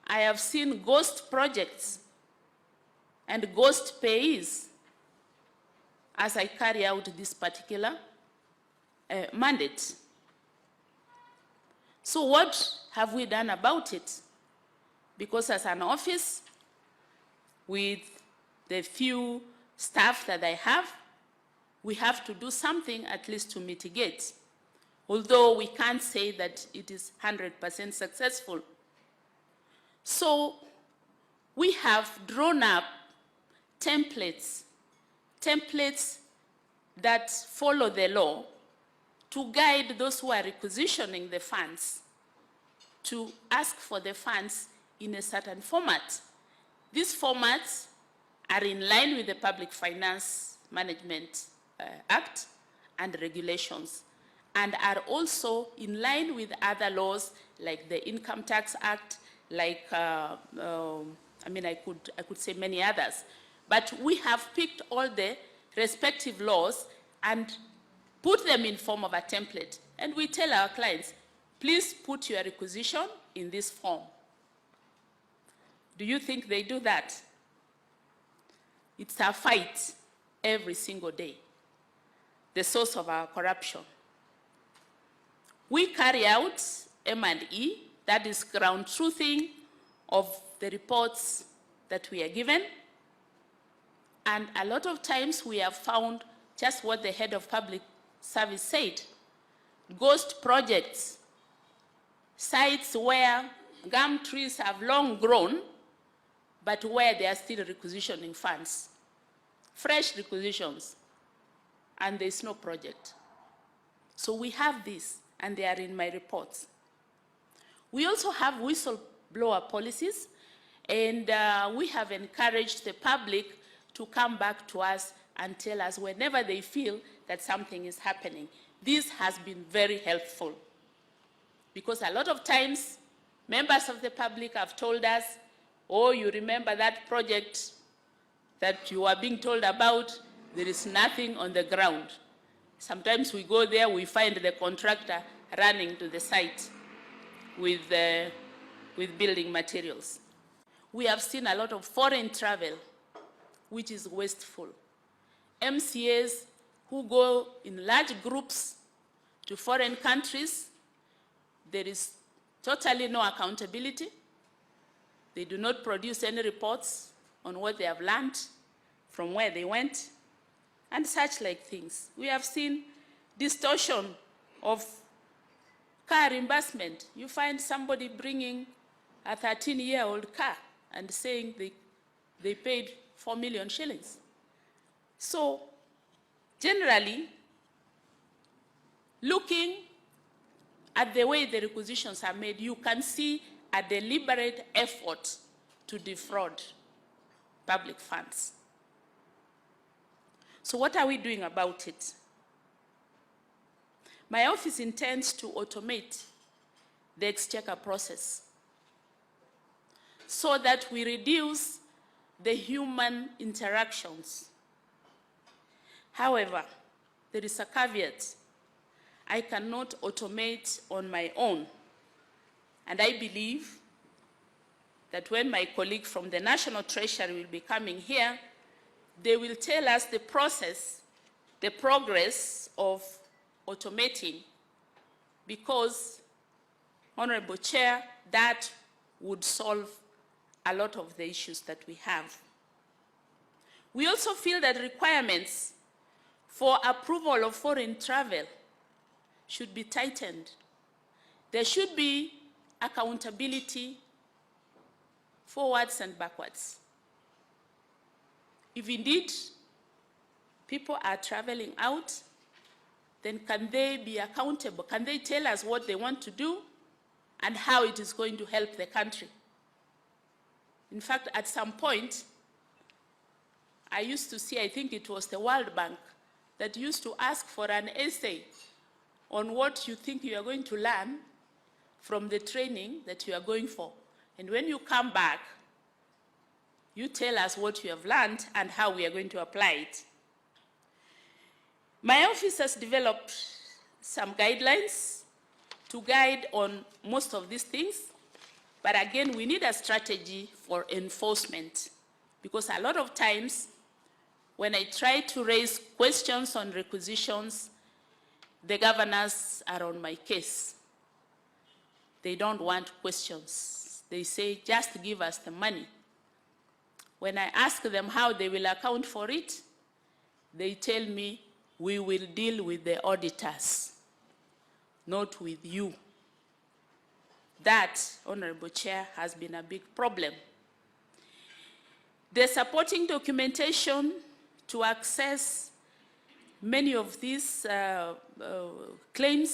I have seen ghost projects and ghost payees as I carry out this particular mandate. So what have we done about it? Because as an office, with the few staff that I have, we have to do something at least to mitigate, although we can't say that it is 100% successful. So we have drawn up templates that follow the law to guide those who are requisitioning the funds to ask for the funds in a certain format. These formats are in line with the Public Finance Management Act and regulations, and are also in line with other laws like the Income Tax Act, like, I could say many others. But we have picked all the respective laws and put them in form of a template. And we tell our clients, please put your requisition in this form. Do you think they do that? It's a fight every single day, the source of our corruption. We carry out M&E, that is ground truthing of the reports that we are given. And a lot of times we have found just what the head of public service said: ghost projects, sites where gum trees have long grown, but where they are still requisitioning funds, fresh requisitions, and there's no project. So we have this, and they are in my reports. We also have whistleblower policies, and we have encouraged the public to come back to us and tell us whenever they feel that something is happening. This has been very helpful, because a lot of times members of the public have told us, oh, you remember that project that you are being told about? There is nothing on the ground. Sometimes we go there, we find the contractor running to the site with building materials. We have seen a lot of foreign travel, which is wasteful. MCAs who go in large groups to foreign countries, there is totally no accountability. They do not produce any reports on what they have learned from where they went, and such like things. We have seen distortion of car reimbursement. You find somebody bringing a 13-year-old car and saying they paid 4 million shillings. So generally, looking at the way the requisitions are made, you can see a deliberate effort to defraud public funds. So what are we doing about it? My office intends to automate the exchequer process so that we reduce the human interactions. However, there is a caveat. I cannot automate on my own. And I believe that when my colleague from the National Treasury will be coming here, they will tell us the process, the progress of automating, because, Honorable Chair, that would solve a lot of the issues that we have. We also feel that requirements for approval of foreign travel should be tightened. There should be accountability forwards and backwards. If indeed people are traveling out, then can they be accountable? Can they tell us what they want to do and how it is going to help the country? In fact, at some point, I used to see, I think it was the World Bank, that used to ask for an essay on what you think you are going to learn from the training that you are going for. And when you come back, you tell us what you have learned and how we are going to apply it. My office has developed some guidelines to guide on most of these things. But again, we need a strategy for enforcement, because a lot of times when I try to raise questions on requisitions, the governors are on my case. They don't want questions. They say, just give us the money. When I ask them how they will account for it, they tell me, we will deal with the auditors, not with you. That, Honorable Chair, has been a big problem. The supporting documentation to access many of these claims